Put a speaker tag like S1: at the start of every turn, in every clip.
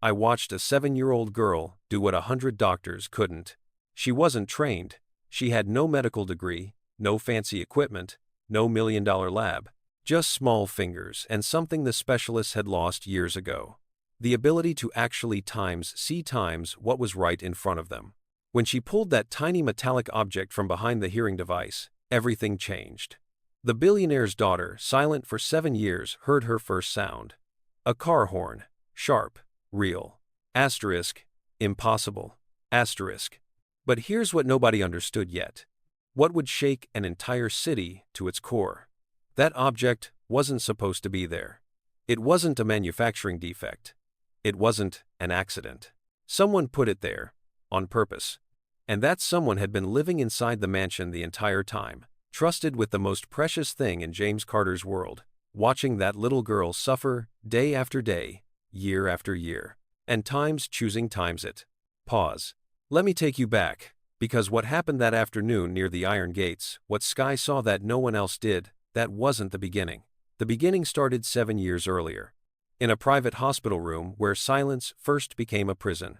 S1: I watched a 7-year-old girl do what 100 doctors couldn't. She wasn't trained. She had no medical degree, no fancy equipment, no million-dollar lab. Just small fingers and something the specialists had lost years ago. The ability to actually see times what was right in front of them. When she pulled that tiny metallic object from behind the hearing device, everything changed. The billionaire's daughter, silent for 7 years, heard her first sound. A car horn. Sharp. Real. Asterisk. Impossible. Asterisk. But here's what nobody understood yet. What would shake an entire city to its core? That object wasn't supposed to be there. It wasn't a manufacturing defect. It wasn't an accident. Someone put it there, on purpose. And that someone had been living inside the mansion the entire time, trusted with the most precious thing in James Carter's world, watching that little girl suffer day after day, year after year, and choosing it. Pause. Let me take you back, because what happened that afternoon near the Iron Gates, what Sky saw that no one else did, that wasn't the beginning. The beginning started 7 years earlier, in a private hospital room where silence first became a prison.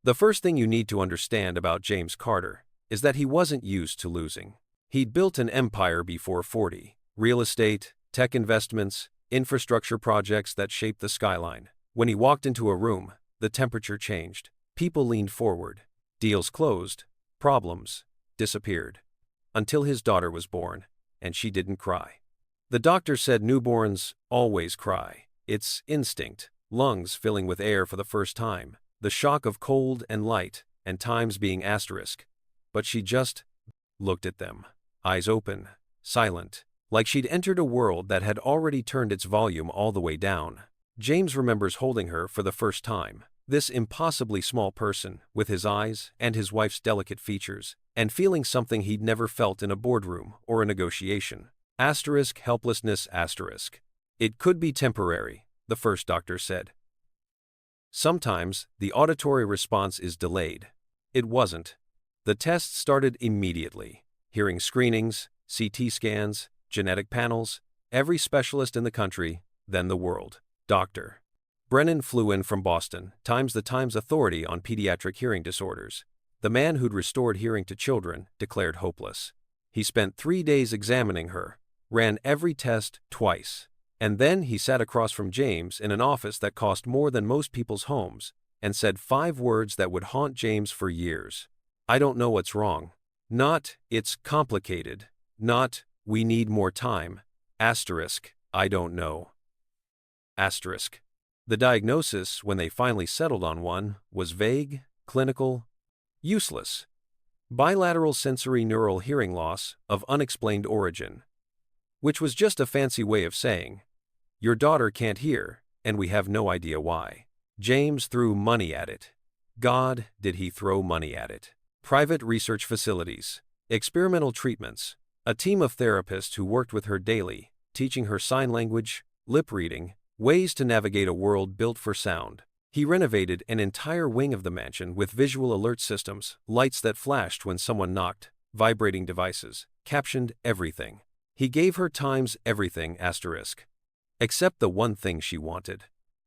S1: The first thing you need to understand about James Carter is that he wasn't used to losing. He'd built an empire before 40. Real estate, tech investments, infrastructure projects that shaped the skyline. When he walked into a room, the temperature changed. People leaned forward. Deals closed. Problems disappeared. Until his daughter was born, and she didn't cry. The doctor said newborns always cry. It's instinct. Lungs filling with air for the first time. The shock of cold and light, and times being asterisk. But she just looked at them. Eyes open, silent, like she'd entered a world that had already turned its volume all the way down. James remembers holding her for the first time. This impossibly small person, with his eyes and his wife's delicate features, and feeling something he'd never felt in a boardroom or a negotiation. Asterisk helplessness asterisk. It could be temporary, the first doctor said. Sometimes, the auditory response is delayed. It wasn't. The tests started immediately. Hearing screenings, CT scans, genetic panels, every specialist in the country, then the world. Dr. Brennan flew in from Boston, the Times authority on pediatric hearing disorders. The man who'd restored hearing to children declared hopeless. He spent 3 days examining her, ran every test twice, and then he sat across from James in an office that cost more than most people's homes, and said 5 words that would haunt James for years. I don't know what's wrong. Not, it's complicated. Not, we need more time. Asterisk, I don't know. Asterisk. The diagnosis, when they finally settled on one, was vague, clinical, useless. Bilateral sensory neural hearing loss of unexplained origin. Which was just a fancy way of saying, your daughter can't hear, and we have no idea why. James threw money at it. God, did he throw money at it. Private research facilities, experimental treatments, a team of therapists who worked with her daily, teaching her sign language, lip reading, ways to navigate a world built for sound. He renovated an entire wing of the mansion with visual alert systems, lights that flashed when someone knocked, vibrating devices, captioned everything. He gave her everything asterisk. Except the one thing she wanted.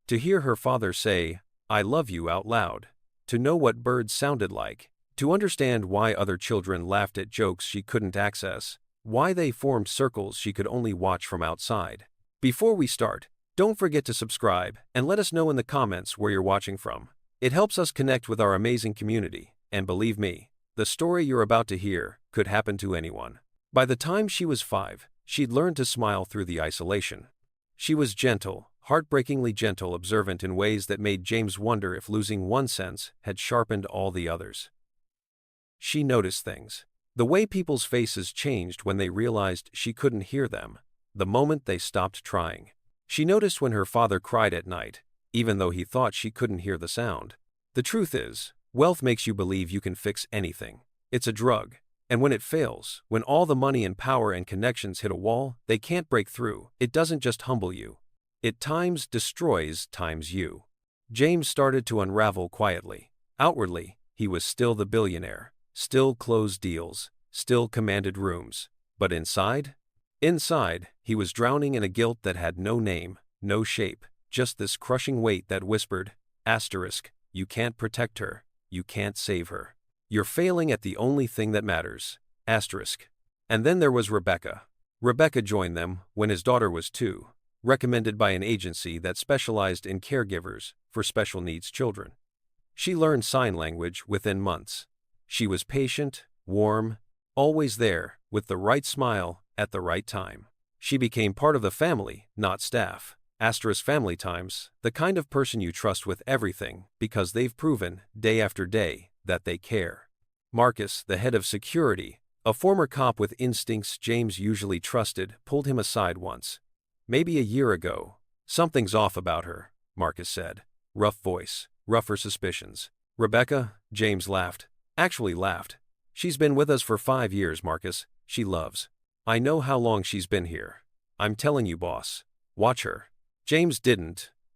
S1: To hear her father say, I love you out loud. To know what birds sounded like. To understand why other children laughed at jokes she couldn't access. Why they formed circles she could only watch from outside. Before we start, don't forget to subscribe and let us know in the comments where you're watching from. It helps us connect with our amazing community, and believe me, the story you're about to hear could happen to anyone. By the time she was 5, she'd learned to smile through the isolation. She was gentle, heartbreakingly gentle, observant in ways that made James wonder if losing one sense had sharpened all the others. She noticed things. The way people's faces changed when they realized she couldn't hear them, the moment they stopped trying. She noticed when her father cried at night, even though he thought she couldn't hear the sound. The truth is, wealth makes you believe you can fix anything. It's a drug. And when it fails, when all the money and power and connections hit a wall they can't break through, it doesn't just humble you. It destroys you. James started to unravel quietly. Outwardly, he was still the billionaire, still closed deals, still commanded rooms. But inside, he was drowning in a guilt that had no name, no shape, just this crushing weight that whispered, Asterisk, you can't protect her. You can't save her. You're failing at the only thing that matters. Asterisk. And then there was Rebecca. Rebecca joined them when his daughter was 2, recommended by an agency that specialized in caregivers for special needs children. She learned sign language within months. She was patient, warm, always there, with the right smile at the right time. She became part of the family, not staff. Asterisk family times, the kind of person you trust with everything because they've proven, day after day, that they care. Marcus, the head of security, a former cop with instincts James usually trusted, pulled him aside once. Maybe a year ago. Something's off about her, Marcus said. Rough voice, rougher suspicions. Rebecca, James laughed. Actually laughed. She's been with us for 5 years, Marcus. She loves. I know how long she's been here. I'm telling you, boss. Watch her. James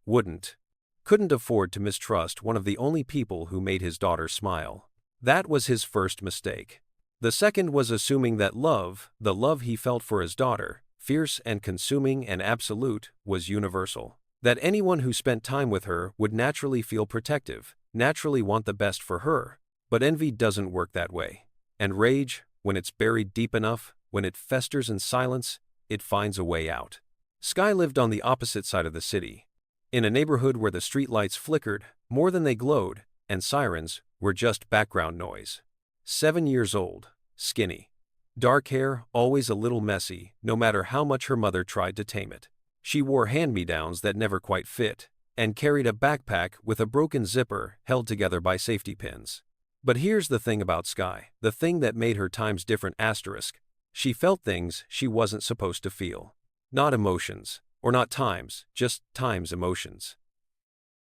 S1: wouldn't, couldn't afford to mistrust one of the only people who made his daughter smile. That was his first mistake. The second was assuming that love, the love he felt for his daughter, fierce and consuming and absolute, was universal. That anyone who spent time with her would naturally feel protective, naturally want the best for her. But envy doesn't work that way. And rage, when it's buried deep enough, when it festers in silence, it finds a way out. Sky lived on the opposite side of the city, in a neighborhood where the streetlights flickered more than they glowed, and sirens were just background noise. 7 years old, skinny. Dark hair, always a little messy, no matter how much her mother tried to tame it. She wore hand-me-downs that never quite fit, and carried a backpack with a broken zipper held together by safety pins. But here's the thing about Sky, the thing that made her times different. Asterisk. She felt things she wasn't supposed to feel. Not emotions, or not times, just times emotions.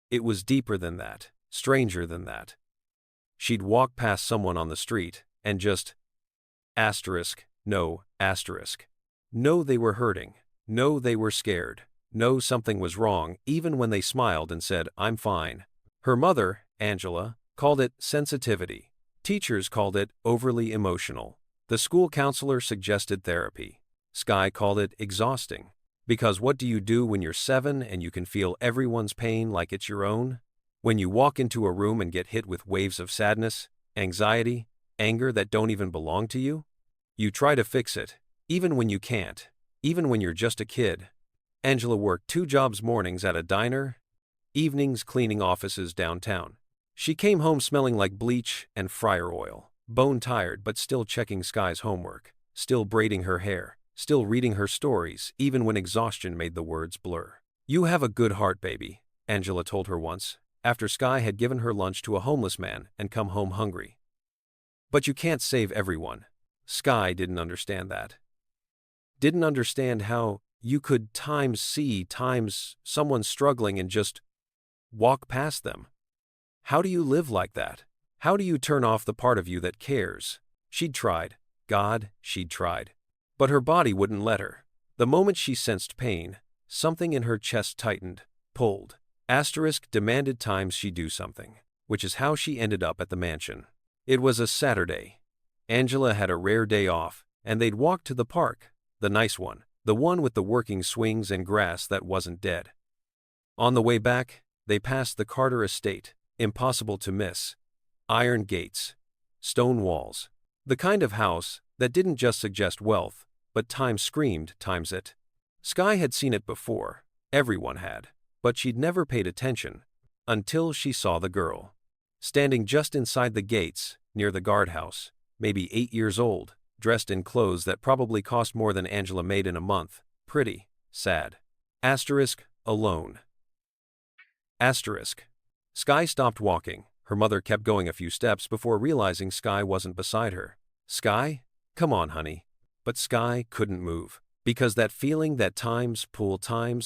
S1: It was deeper than that, stranger than that. She'd walk past someone on the street, and just asterisk, no, asterisk. No, they were hurting. No, they were scared. No, something was wrong, even when they smiled and said, I'm fine. Her mother, Angela, called it sensitivity. Teachers called it overly emotional. The school counselor suggested therapy. Sky called it exhausting. Because what do you do when you're 7 and you can feel everyone's pain like it's your own? When you walk into a room and get hit with waves of sadness, anxiety, anger that don't even belong to you? You try to fix it, even when you can't, even when you're just a kid. Angela worked 2 jobs, mornings at a diner, evenings cleaning offices downtown. She came home smelling like bleach and fryer oil, bone-tired but still checking Sky's homework, still braiding her hair, still reading her stories even when exhaustion made the words blur. You have a good heart, baby, Angela told her once, after Sky had given her lunch to a homeless man and come home hungry. But you can't save everyone. Sky didn't understand that. Didn't understand how you could see someone struggling and just walk past them. How do you live like that? How do you turn off the part of you that cares? She'd tried. God, she'd tried. But her body wouldn't let her. The moment she sensed pain, something in her chest tightened, pulled. Asterisk demanded times she do something, which is how she ended up at the mansion. It was a Saturday. Angela had a rare day off, and they'd walk to the park, the nice one, the one with the working swings and grass that wasn't dead. On the way back, they passed the Carter estate, impossible to miss. Iron gates, stone walls, the kind of house that didn't just suggest wealth, but time screamed times it. Sky had seen it before, everyone had, but she'd never paid attention, until she saw the girl. Standing just inside the gates, near the guardhouse, maybe 8 years old, dressed in clothes that probably cost more than Angela made in a month, pretty, sad. Asterisk, alone. Asterisk. Sky stopped walking. Her mother kept going a few steps before realizing Sky wasn't beside her. Sky? Come on, honey. But Sky couldn't move, because that feeling that times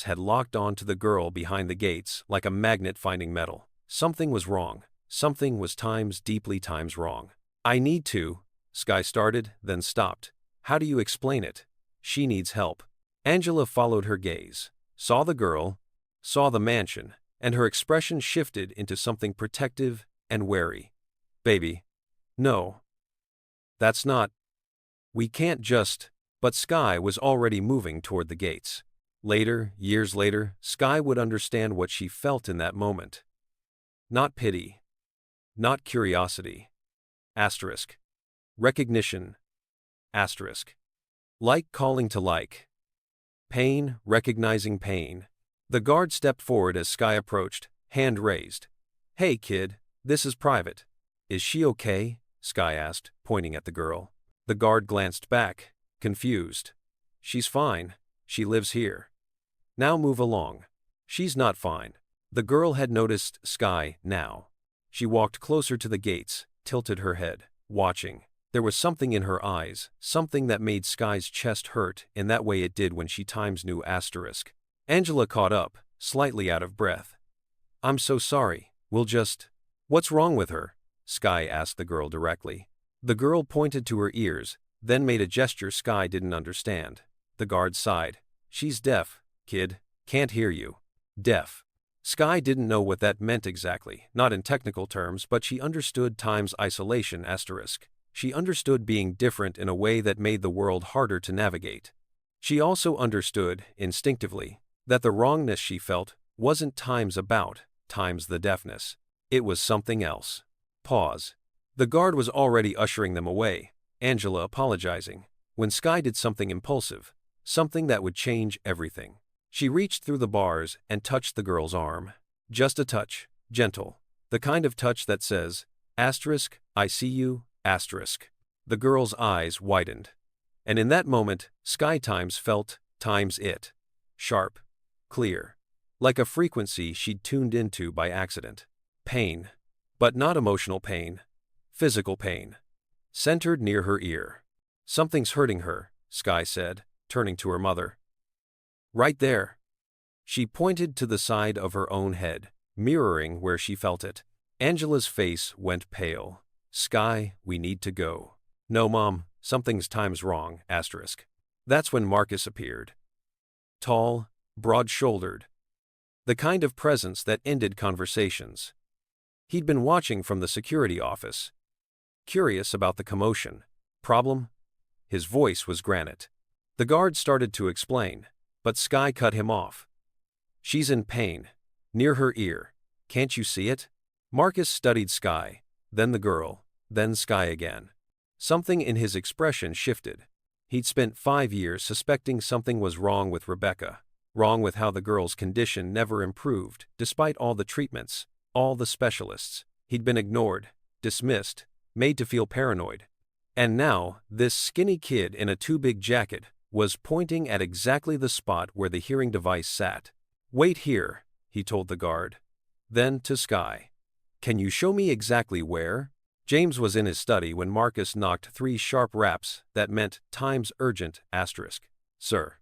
S1: had locked on to the girl behind the gates like a magnet finding metal. Something was wrong. Something was deeply wrong. I need to, Sky started, then stopped. How do you explain it? She needs help. Angela followed her gaze, saw the girl, saw the mansion, and her expression shifted into something protective and wary. Baby. No. That's not. We can't just. But Sky was already moving toward the gates. Later, years later, Sky would understand what she felt in that moment. Not pity. Not curiosity. Asterisk. Recognition. Asterisk. Like calling to like. Pain, recognizing pain. The guard stepped forward as Sky approached, hand raised. Hey kid, this is private. Is she okay? Sky asked, pointing at the girl. The guard glanced back, confused. She's fine. She lives here. Now move along. She's not fine. The girl had noticed Sky now. She walked closer to the gates, tilted her head, watching. There was something in her eyes, something that made Sky's chest hurt in that way it did when she times knew asterisk. Angela caught up, slightly out of breath. I'm so sorry, we'll just… What's wrong with her? Sky asked the girl directly. The girl pointed to her ears, then made a gesture Sky didn't understand. The guard sighed. She's deaf, kid, can't hear you. Deaf. Sky didn't know what that meant exactly, not in technical terms, but she understood time's isolation asterisk. She understood being different in a way that made the world harder to navigate. She also understood, instinctively, that the wrongness she felt wasn't time's about, time's the deafness. It was something else. Pause. The guard was already ushering them away, Angela apologizing, when Sky did something impulsive, something that would change everything. She reached through the bars and touched the girl's arm. Just a touch, gentle. The kind of touch that says, asterisk, I see you, asterisk. The girl's eyes widened. And in that moment, Sky times felt, times it. Sharp. Clear. Like a frequency she'd tuned into by accident. Pain. But not emotional pain. Physical pain. Centered near her ear. Something's hurting her, Sky said, turning to her mother. Right there. She pointed to the side of her own head, mirroring where she felt it. Angela's face went pale. Sky, we need to go. No, Mom, time's wrong, asterisk. That's when Marcus appeared. Tall, broad-shouldered. The kind of presence that ended conversations. He'd been watching from the security office. Curious about the commotion. Problem? His voice was granite. The guard started to explain, but Sky cut him off. She's in pain. Near her ear. Can't you see it? Marcus studied Sky, then the girl, then Sky again. Something in his expression shifted. He'd spent 5 years suspecting something was wrong with Rebecca, wrong with how the girl's condition never improved, despite all the treatments, all the specialists. He'd been ignored, dismissed, made to feel paranoid. And now, this skinny kid in a too-big jacket was pointing at exactly the spot where the hearing device sat. Wait here, he told the guard. Then to Sky. Can you show me exactly where? James was in his study when Marcus knocked 3 sharp raps that meant time's urgent asterisk. Sir.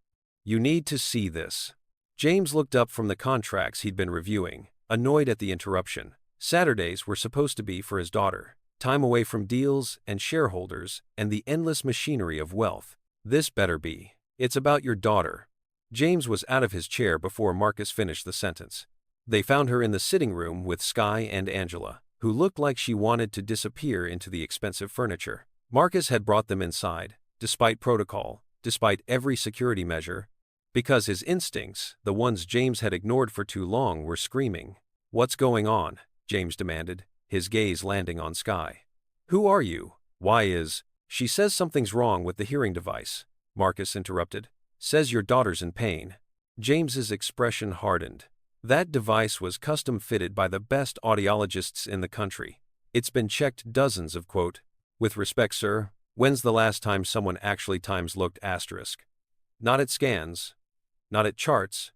S1: You need to see this. James looked up from the contracts he'd been reviewing, annoyed at the interruption. Saturdays were supposed to be for his daughter. Time away from deals and shareholders and the endless machinery of wealth. This better be. It's about your daughter. James was out of his chair before Marcus finished the sentence. They found her in the sitting room with Sky and Angela, who looked like she wanted to disappear into the expensive furniture. Marcus had brought them inside, despite protocol, despite every security measure, because his instincts, the ones James had ignored for too long, were screaming. What's going on? James demanded, his gaze landing on Sky. Who are you? Why is… She says something's wrong with the hearing device, Marcus interrupted. Says your daughter's in pain. James's expression hardened. That device was custom fitted by the best audiologists in the country. It's been checked dozens of quote. With respect, sir, when's the last time someone actually times looked asterisk? Not at scans. Not at charts.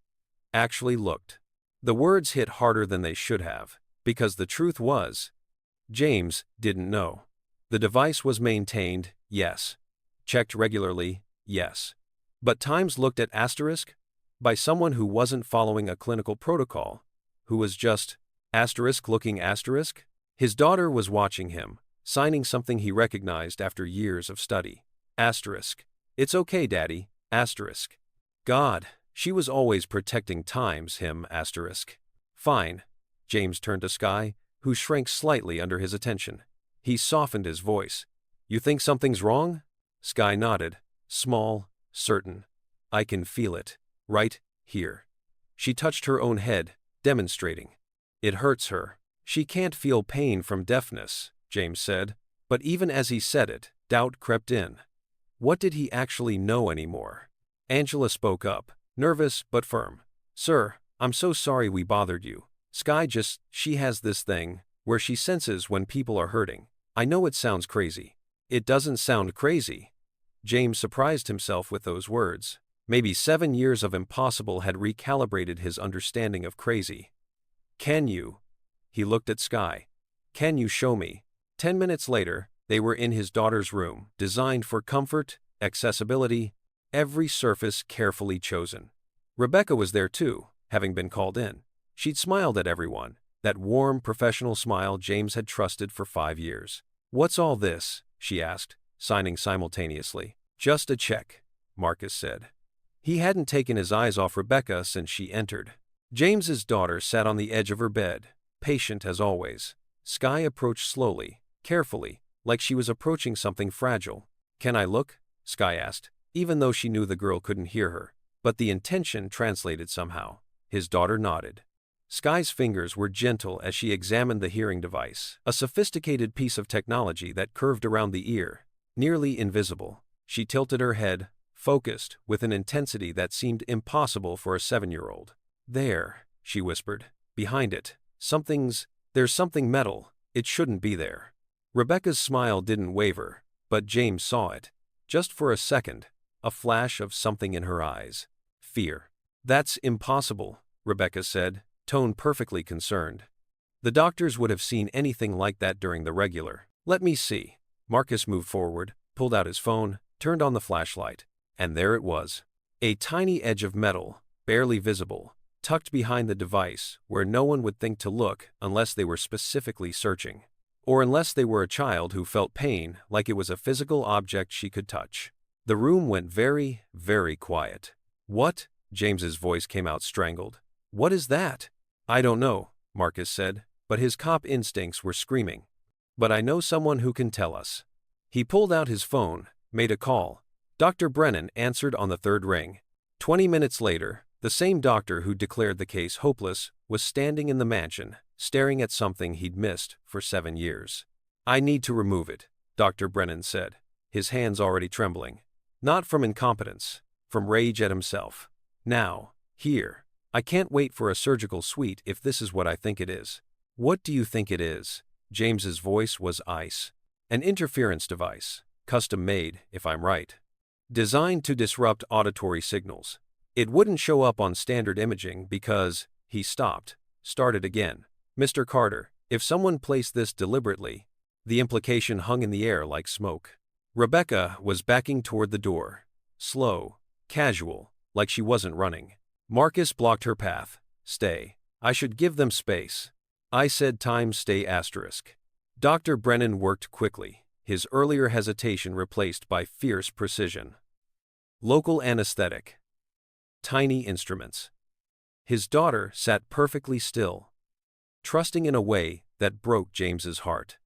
S1: Actually looked. The words hit harder than they should have, because the truth was, James didn't know. The device was maintained, yes. Checked regularly, yes. But times looked at asterisk? By someone who wasn't following a clinical protocol, who was just asterisk looking asterisk? His daughter was watching him, signing something he recognized after years of study. Asterisk. It's okay, Daddy, asterisk. God, she was always protecting times him asterisk. Fine. James turned to Sky, who shrank slightly under his attention. He softened his voice. You think something's wrong? Sky nodded, small, certain. I can feel it. Right here. She touched her own head, demonstrating. It hurts her. She can't feel pain from deafness, James said, but even as he said it, doubt crept in. What did he actually know anymore? Angela spoke up, nervous but firm. Sir, I'm so sorry we bothered you. She has this thing, where she senses when people are hurting. I know it sounds crazy. It doesn't sound crazy. James surprised himself with those words. Maybe 7 years of impossible had recalibrated his understanding of crazy. Can you? He looked at Sky. Can you show me? 10 minutes later, they were in his daughter's room, designed for comfort, accessibility, every surface carefully chosen. Rebecca was there too, having been called in. She'd smiled at everyone, that warm, professional smile James had trusted for 5 years. What's all this? She asked, signing simultaneously. Just a check, Marcus said. He hadn't taken his eyes off Rebecca since she entered. James's daughter sat on the edge of her bed, patient as always. Sky approached slowly, carefully, like she was approaching something fragile. Can I look? Sky asked, even though she knew the girl couldn't hear her. But the intention translated somehow. His daughter nodded. Sky's fingers were gentle as she examined the hearing device, a sophisticated piece of technology that curved around the ear, nearly invisible. She tilted her head, focused, with an intensity that seemed impossible for a 7-year-old. There, she whispered. Behind it. There's something metal. It shouldn't be there. Rebecca's smile didn't waver, but James saw it. Just for a second, a flash of something in her eyes. Fear. That's impossible, Rebecca said, tone perfectly concerned. The doctors would have seen anything like that during the regular. Let me see. Marcus moved forward, pulled out his phone, turned on the flashlight, and there it was. A tiny edge of metal, barely visible, tucked behind the device where no one would think to look unless they were specifically searching. Or unless they were a child who felt pain like it was a physical object she could touch. The room went very, very quiet. What? James's voice came out strangled. What is that? I don't know, Marcus said, but his cop instincts were screaming. But I know someone who can tell us. He pulled out his phone, made a call. Dr. Brennan answered on the 3rd ring. 20 minutes later, the same doctor who declared the case hopeless was standing in the mansion, staring at something he'd missed for 7 years. I need to remove it, Dr. Brennan said, his hands already trembling. Not from incompetence, from rage at himself. Now, here. I can't wait for a surgical suite if this is what I think it is. What do you think it is? James's voice was ice. An interference device, custom-made, if I'm right. Designed to disrupt auditory signals. It wouldn't show up on standard imaging because, he stopped, started again. Mr. Carter, if someone placed this deliberately, the implication hung in the air like smoke. Rebecca was backing toward the door. Slow, casual, like she wasn't running. Marcus blocked her path. Stay. I should give them space. I said times stay asterisk. Dr. Brennan worked quickly, his earlier hesitation replaced by fierce precision. Local anesthetic. Tiny instruments. His daughter sat perfectly still, trusting in a way that broke James's heart.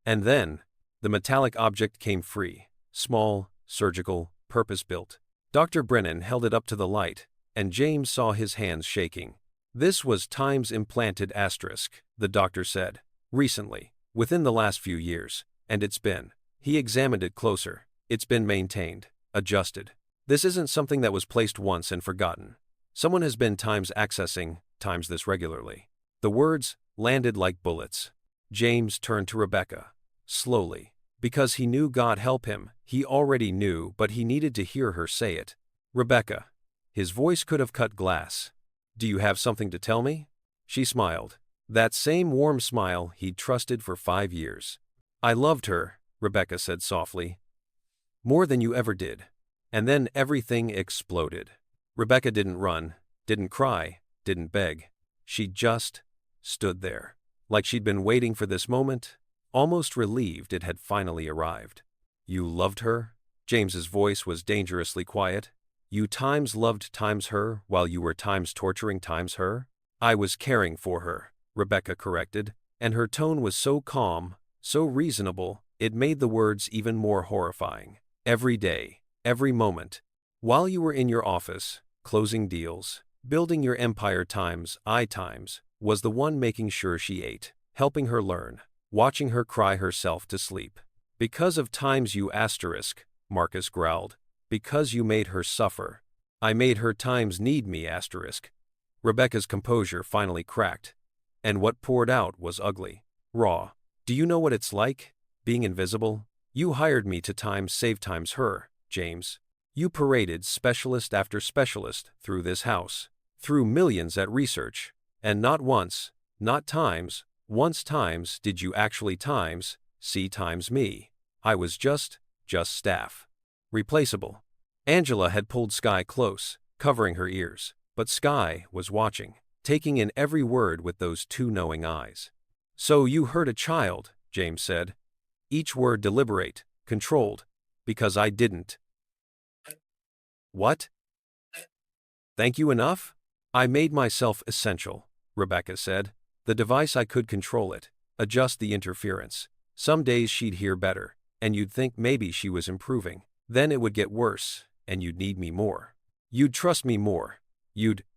S1: And then, the metallic object came free, small, surgical, purpose-built. Dr. Brennan held it up to the light, and James saw his hands shaking. This was Time's implanted asterisk, the doctor said. Recently, within the last few years, and it's been. He examined it closer. It's been maintained, adjusted. This isn't something that was placed once and forgotten. Someone has been Time's accessing Times this regularly. The words landed like bullets. James turned to Rebecca. Slowly. Because he knew God help him, he already knew, but he needed to hear her say it. Rebecca. His voice could have cut glass. Do you have something to tell me? She smiled. That same warm smile he'd trusted for 5 years. I loved her, Rebecca said softly. More than you ever did. And then everything exploded. Rebecca didn't run, didn't cry, didn't beg. She just stood there, like she'd been waiting for this moment, almost relieved it had finally arrived. You loved her? James's voice was dangerously quiet. You times loved times her while you were times torturing times her? I was caring for her, Rebecca corrected, and her tone was so calm, so reasonable, it made the words even more horrifying. Every day, every moment. While you were in your office, closing deals, building your empire times, I times, was the one making sure she ate. helping her learn, watching her cry herself to sleep. Because of times you asterisk, Marcus growled. Because you made her suffer. I made her times need me asterisk. Rebecca's composure finally cracked. And what poured out was ugly. Raw. Do you know what it's like? Being invisible? You hired me to times save times her, James. You paraded specialist after specialist through this house. Threw millions at research. And not once, not times, once times did you actually times, see times me. I was just staff. Replaceable. Angela had pulled Sky close, covering her ears, but Sky was watching, taking in every word with those two knowing eyes. So you hurt a child, James said. Each word deliberate, controlled, because I didn't. What? Thank you enough? I made myself essential, Rebecca said. The device I could control it, adjust the interference. Some days she'd hear better, and you'd think maybe she was improving. Then it would get worse, and you'd need me more. You'd trust me more.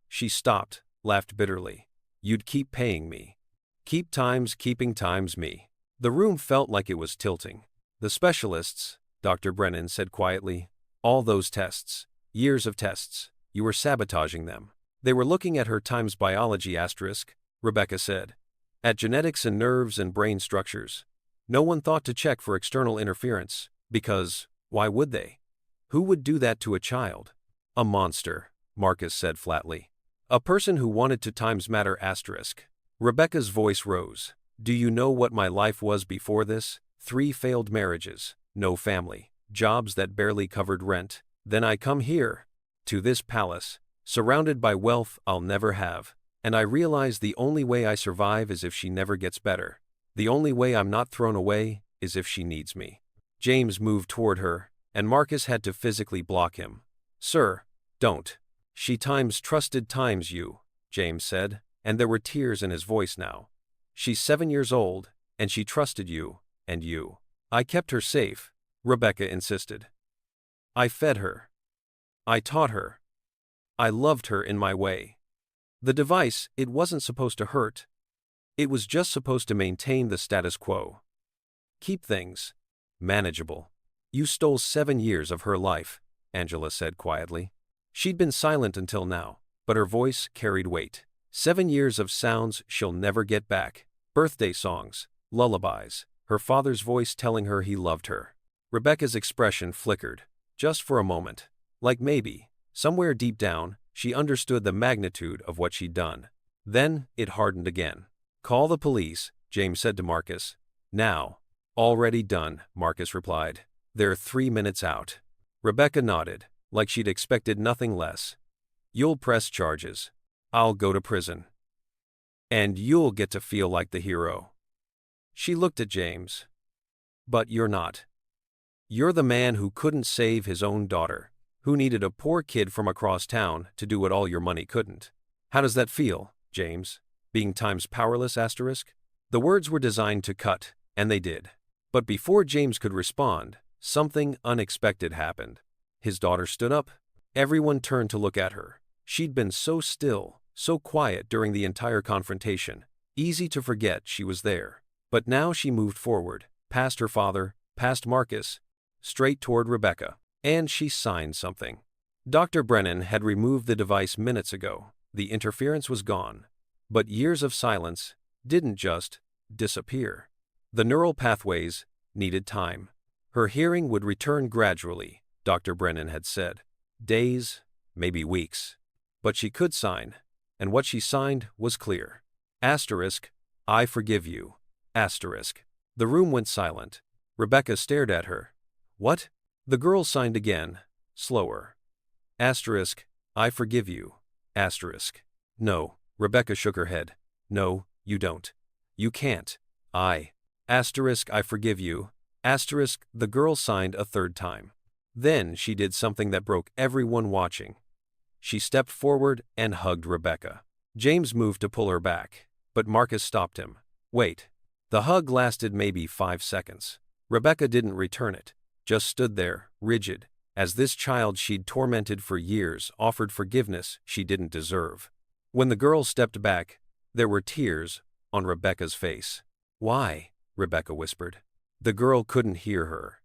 S1: She stopped, laughed bitterly. You'd keep paying me. Keeping times me. The room felt like it was tilting. The specialists, Dr. Brennan said quietly. All those tests. Years of tests. You were sabotaging them. They were looking at her times biology asterisk, Rebecca said. At genetics and nerves and brain structures. No one thought to check for external interference, because, why would they? Who would do that to a child? A monster, Marcus said flatly. A person who wanted to times matter asterisk. Rebecca's voice rose. Do you know what my life was before this? 3 failed marriages, no family, jobs that barely covered rent. Then I come here, to this palace, surrounded by wealth I'll never have, and I realize the only way I survive is if she never gets better. The only way I'm not thrown away is if she needs me. James moved toward her, and Marcus had to physically block him. Sir, don't. She times trusted times you, James said, and there were tears in his voice now. She's 7 years old, and she trusted you, and you. I kept her safe, Rebecca insisted. I fed her. I taught her. I loved her in my way. The device, it wasn't supposed to hurt. It was just supposed to maintain the status quo. Keep things manageable. You stole 7 years of her life, Angela said quietly. She'd been silent until now, but her voice carried weight. 7 years of sounds she'll never get back. Birthday songs, lullabies, her father's voice telling her he loved her. Rebecca's expression flickered, just for a moment. Like maybe, somewhere deep down, she understood the magnitude of what she'd done. Then, it hardened again. Call the police, James said to Marcus. Now. Already done, Marcus replied. They're 3 minutes out. Rebecca nodded, like she'd expected nothing less. You'll press charges. I'll go to prison. And you'll get to feel like the hero. She looked at James. But you're not. You're the man who couldn't save his own daughter, who needed a poor kid from across town to do what all your money couldn't. How does that feel, James? Being times powerless asterisk? The words were designed to cut, and they did. But before James could respond, something unexpected happened. His daughter stood up. Everyone turned to look at her. She'd been so still, so quiet during the entire confrontation. Easy to forget she was there. But now she moved forward, past her father, past Marcus, straight toward Rebecca. And she signed something. Dr. Brennan had removed the device minutes ago. The interference was gone. But years of silence didn't just disappear. The neural pathways needed time. Her hearing would return gradually, Dr. Brennan had said. Days, maybe weeks. But she could sign, and what she signed was clear. Asterisk, I forgive you. Asterisk. The room went silent. Rebecca stared at her. What? The girl signed again, slower. Asterisk, I forgive you. Asterisk. No, Rebecca shook her head. No, you don't. You can't. Asterisk, I forgive you. Asterisk, the girl signed a third time. Then she did something that broke everyone watching. She stepped forward and hugged Rebecca. James moved to pull her back, but Marcus stopped him. Wait. The hug lasted maybe 5 seconds. Rebecca didn't return it, just stood there, rigid, as this child she'd tormented for years offered forgiveness she didn't deserve. When the girl stepped back, there were tears on Rebecca's face. "Why?" Rebecca whispered. The girl couldn't hear her.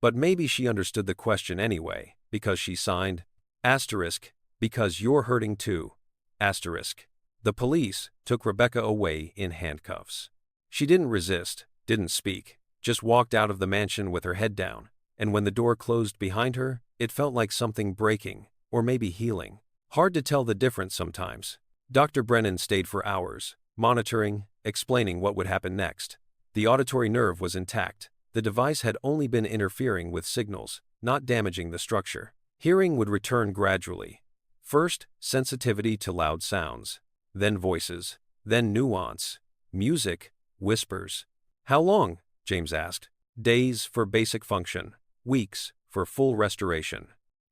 S1: But maybe she understood the question anyway, because she signed, asterisk, because you're hurting too, asterisk. The police took Rebecca away in handcuffs. She didn't resist, didn't speak, just walked out of the mansion with her head down, and when the door closed behind her, it felt like something breaking, or maybe healing. Hard to tell the difference sometimes. Dr. Brennan stayed for hours, monitoring, explaining what would happen next. The auditory nerve was intact. The device had only been interfering with signals, not damaging the structure. Hearing would return gradually. First, sensitivity to loud sounds, then voices, then nuance, music, whispers. "How long?" James asked. "Days for basic function, weeks for full restoration.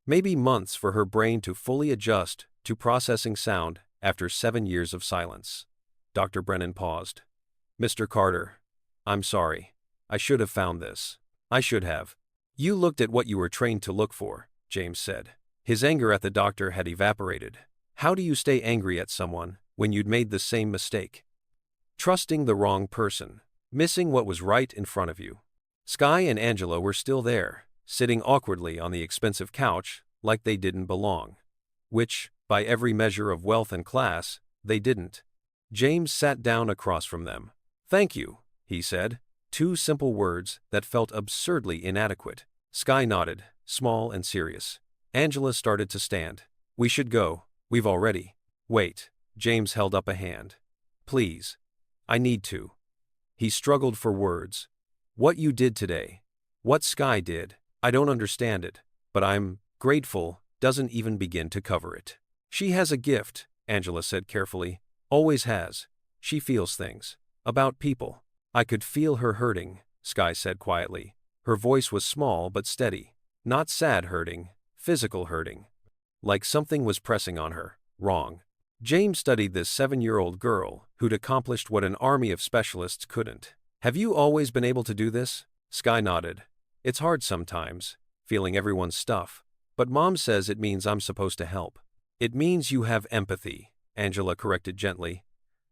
S1: Maybe months for her brain to fully adjust to processing sound after 7 years of silence." Dr. Brennan paused. "Mr. Carter, I'm sorry. I should have found this. I should have." "You looked at what you were trained to look for," James said. His anger at the doctor had evaporated. How do you stay angry at someone when you'd made the same mistake? Trusting the wrong person. Missing what was right in front of you. Sky and Angela were still there, sitting awkwardly on the expensive couch like they didn't belong. Which, by every measure of wealth and class, they didn't. James sat down across from them. "Thank you," he said. 2 simple words that felt absurdly inadequate. Sky nodded, small and serious. Angela started to stand. "We should go. We've already." "Wait." James held up a hand. "Please. I need to." He struggled for words. "What you did today. What Sky did. I don't understand it, but I'm grateful doesn't even begin to cover it." "She has a gift," Angela said carefully. "Always has. She feels things. About people." "I could feel her hurting," Sky said quietly. Her voice was small but steady. Not sad hurting, physical hurting. Like something was pressing on her. Wrong. James studied this 7-year-old girl who'd accomplished what an army of specialists couldn't. "Have you always been able to do this?" Sky nodded. "It's hard sometimes, feeling everyone's stuff. But Mom says it means I'm supposed to help." "It means you have empathy," Angela corrected gently.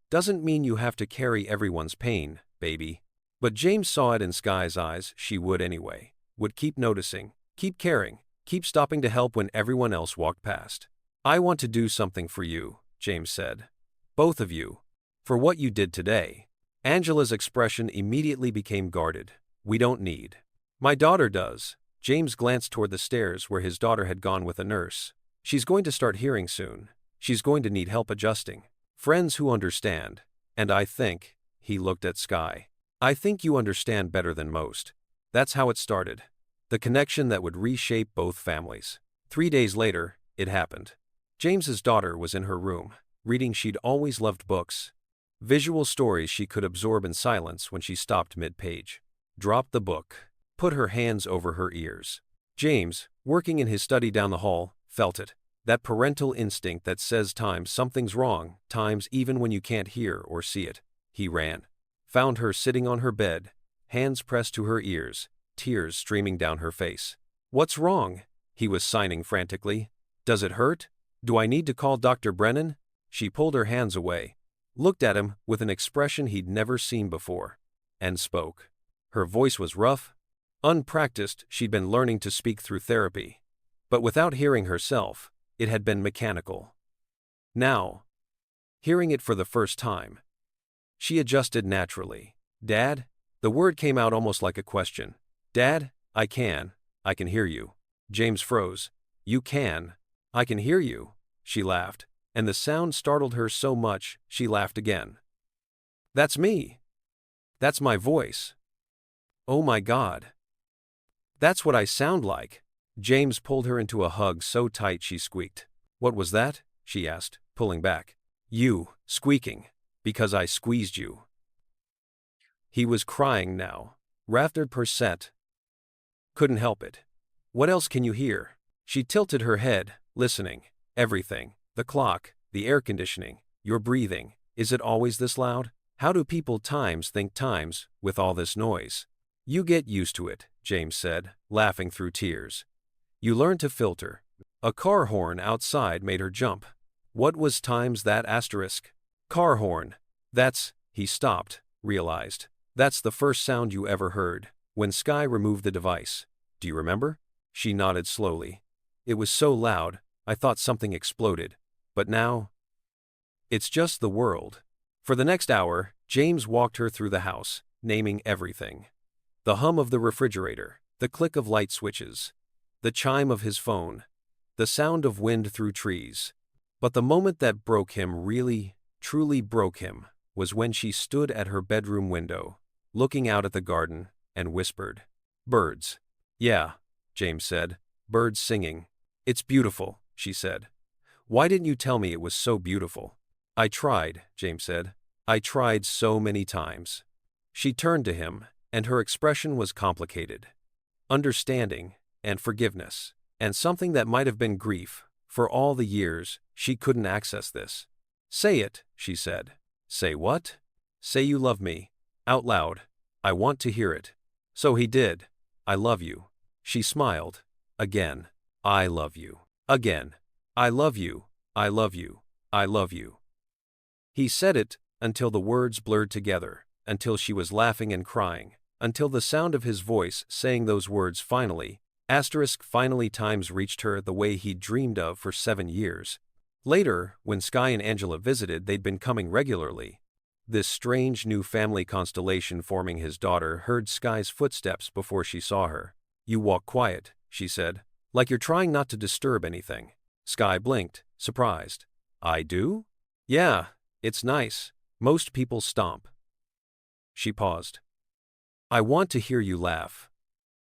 S1: "Doesn't mean you have to carry everyone's pain, baby." But James saw it in Sky's eyes. She would anyway. Would keep noticing, keep caring, keep stopping to help when everyone else walked past. "I want to do something for you," James said. "Both of you. For what you did today." Angela's expression immediately became guarded. "We don't need." "My daughter does." James glanced toward the stairs where his daughter had gone with a nurse. "She's going to start hearing soon. She's going to need help adjusting. Friends who understand. And I think," he looked at Sky, "I think you understand better than most." That's how it started. The connection that would reshape both families. 3 days later, it happened. James's daughter was in her room, reading. She'd always loved books. Visual stories she could absorb in silence. When she stopped mid-page, dropped the book, put her hands over her ears. James, working in his study down the hall, felt it. That parental instinct that says times something's wrong, times even when you can't hear or see it. He ran. Found her sitting on her bed, hands pressed to her ears, tears streaming down her face. "What's wrong?" He was signing frantically. "Does it hurt? Do I need to call Dr. Brennan?" She pulled her hands away, looked at him with an expression he'd never seen before, and spoke. Her voice was rough, unpracticed. She'd been learning to speak through therapy. But without hearing herself, it had been mechanical. Now, hearing it for the first time, she adjusted naturally. "Dad?" The word came out almost like a question. "Dad, I can hear you." James froze. "You can? I can hear you." She laughed, and the sound startled her so much, she laughed again. "That's me. That's my voice. Oh my God. That's what I sound like." James pulled her into a hug so tight she squeaked. "What was that?" she asked, pulling back. "You, squeaking. Because I squeezed you." He was crying now. Raftered percent. Couldn't help it. "What else can you hear?" She tilted her head, listening. "Everything. The clock, the air conditioning, your breathing. Is it always this loud? How do people think times, with all this noise?" "You get used to it," James said, laughing through tears. "You learn to filter." A car horn outside made her jump. What was times that asterisk? Car horn. That's He stopped, realized. That's the first sound you ever heard. When Sky removed the device. Do you remember? She nodded slowly. It was so loud, I thought something exploded. But now, it's just the world. For the next hour, James walked her through the house, naming everything. The hum of the refrigerator, the click of light switches, the chime of his phone, the sound of wind through trees. But the moment that broke him, really, truly broke him, was when she stood at her bedroom window, looking out at the garden, and whispered, "Birds." "Yeah," James said, "birds singing." "It's beautiful," she said. "Why didn't you tell me it was so beautiful?" "I tried," James said. "I tried so many times." She turned to him, and her expression was complicated. Understanding, and forgiveness, and something that might have been grief. For all the years, she couldn't access this. "Say it," she said. "Say what?" "Say you love me. Out loud. I want to hear it." So he did. "I love you." She smiled. Again. "I love you." Again. "I love you. I love you. I love you." He said it, until the words blurred together, until she was laughing and crying, until the sound of his voice saying those words finally, finally times reached her the way he'd dreamed of for 7 years. Later, when Sky and Angela visited, they'd been coming regularly. This strange new family constellation forming. His daughter heard Sky's footsteps before she saw her. "You walk quiet," she said, "like you're trying not to disturb anything." Sky blinked, surprised. "I do?" "Yeah, it's nice. Most people stomp." She paused. "I want to hear you laugh."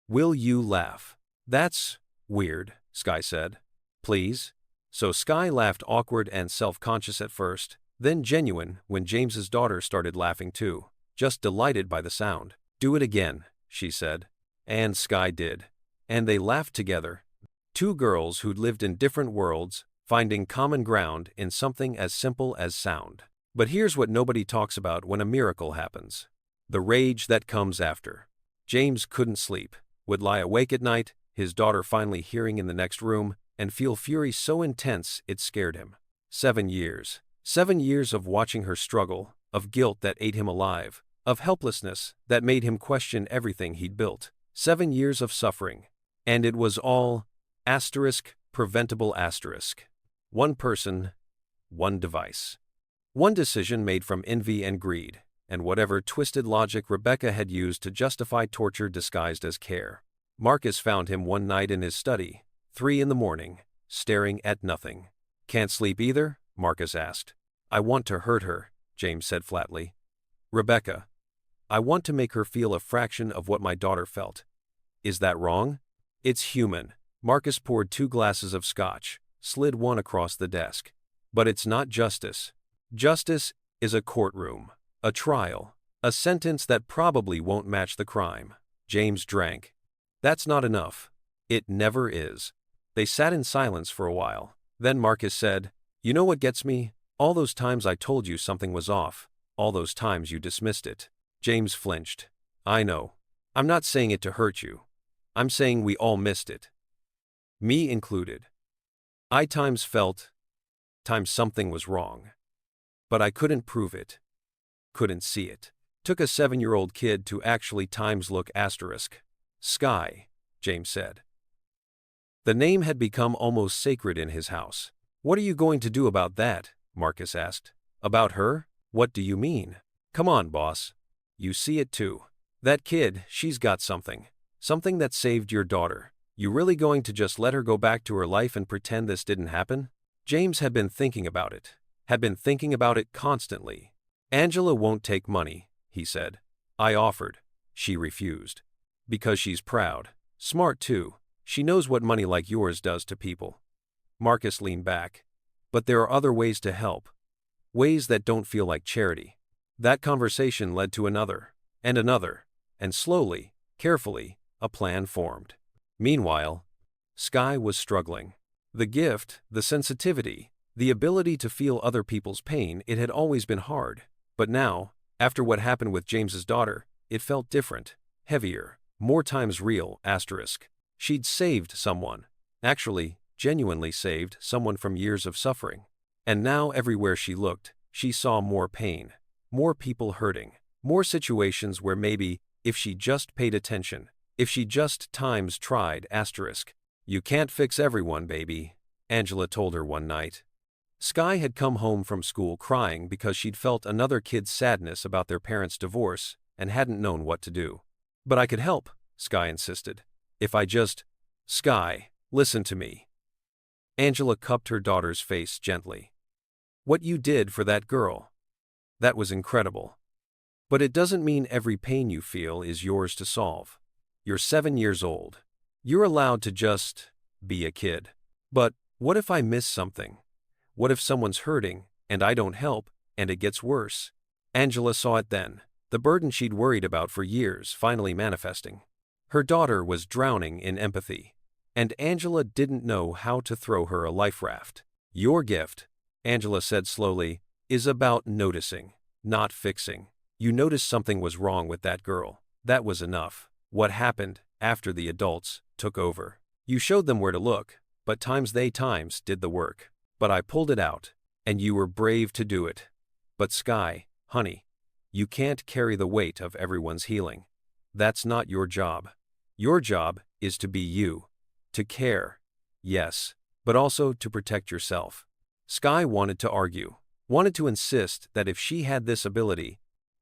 S1: "Will you laugh?" "That's weird," Sky said. "Please?" So Sky laughed, awkward and self-conscious at first, then genuine when James's daughter started laughing too, just delighted by the sound. "Do it again," she said. And Sky did. And they laughed together. Two girls who'd lived in different worlds, finding common ground in something as simple as sound. But here's what nobody talks about when a miracle happens. The rage that comes after. James couldn't sleep, would lie awake at night, his daughter finally hearing in the next room, and feel fury so intense it scared him. 7 years. 7 years of watching her struggle, of guilt that ate him alive, of helplessness that made him question everything he'd built. 7 years of suffering. And it was all, preventable. One person, one device. One decision made from envy and greed, and whatever twisted logic Rebecca had used to justify torture disguised as care. Marcus found him one night in his study, 3 in the morning, staring at nothing. "Can't sleep either?" Marcus asked. "I want to hurt her," James said flatly. "Rebecca, I want to make her feel a fraction of what my daughter felt. Is that wrong?" "It's human." Marcus poured 2 glasses of scotch, slid one across the desk. "But it's not justice. Justice is a courtroom, a trial, a sentence that probably won't match the crime." James drank. "That's not enough. It never is." They sat in silence for a while. Then Marcus said, "You know what gets me? All those times I told you something was off. All those times you dismissed it." James flinched. "I know. I'm not saying it to hurt you. I'm saying we all missed it. Me included. I times felt something was wrong. But I couldn't prove it. Couldn't see it. Took a 7-year-old kid to actually times look asterisk. Sky," James said. The name had become almost sacred in his house. "What are you going to do about that?" Marcus asked. "About her? What do you mean?" "Come on, boss. You see it too. That kid, she's got something. Something that saved your daughter. You really going to just let her go back to her life and pretend this didn't happen?" James had been thinking about it. Had been thinking about it constantly. "Angela won't take money," he said. "I offered. She refused. Because she's proud. Smart too. She knows what money like yours does to people." Marcus leaned back. "But there are other ways to help. Ways that don't feel like charity." That conversation led to another, and slowly, carefully, a plan formed. Meanwhile, Sky was struggling. The gift, the sensitivity, the ability to feel other people's pain, it had always been hard. But now, after what happened with James's daughter, it felt different, heavier, more times real, asterisk. She'd saved someone. Actually, genuinely saved someone from years of suffering. And now everywhere she looked, she saw more pain. more people hurting, more situations where maybe, if she just paid attention, if she just times tried asterisk. You can't fix everyone, baby, Angela told her one night. Sky had come home from school crying because she'd felt another kid's sadness about their parents' divorce and hadn't known what to do. But I could help, Sky insisted. If I just… Sky, listen to me. Angela cupped her daughter's face gently. What you did for that girl. That was incredible. But it doesn't mean every pain you feel is yours to solve. You're 7 years old. You're allowed to just be a kid. But what if I miss something? What if someone's hurting, and I don't help, and it gets worse? Angela saw it then, the burden she'd worried about for years finally manifesting. Her daughter was drowning in empathy, and Angela didn't know how to throw her a life raft. Your gift, Angela said slowly, is about noticing, not fixing. You noticed something was wrong with that girl. That was enough. What happened after the adults took over? You showed them where to look, but they did the work. But I pulled it out, and you were brave to do it. But Sky, honey, you can't carry the weight of everyone's healing. That's not your job. Your job is to be you. To care, yes, but also to protect yourself. Sky wanted to argue, wanted to insist that if she had this ability,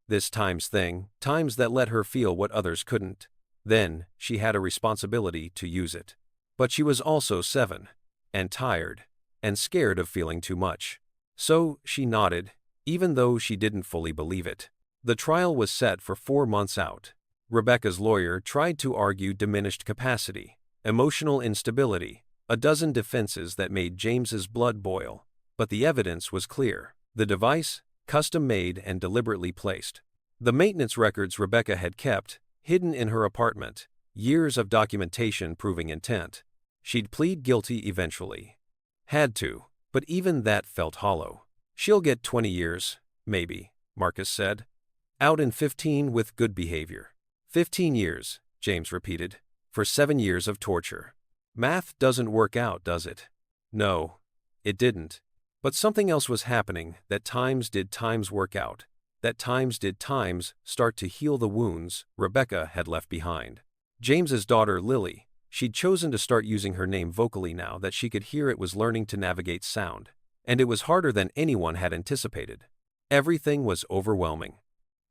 S1: this times that let her feel what others couldn't, then she had a responsibility to use it. But she was also 7, and tired, and scared of feeling too much. So she nodded, even though she didn't fully believe it. The trial was set for 4 months out. Rebecca's lawyer tried to argue diminished capacity, emotional instability, a dozen defenses that made James's blood boil. But the evidence was clear. The device, custom-made and deliberately placed. The maintenance records Rebecca had kept, hidden in her apartment, years of documentation proving intent. She'd plead guilty eventually. Had to, but even that felt hollow. She'll get 20 years, maybe, Marcus said. Out in 15 with good behavior. 15 years, James repeated, for 7 years of torture. Math doesn't work out, does it? No, it didn't. But something else was happening, that did times work out, that did times start to heal the wounds Rebecca had left behind. James's daughter Lily, she'd chosen to start using her name vocally now that she could hear it was learning to navigate sound, and it was harder than anyone had anticipated. Everything was overwhelming.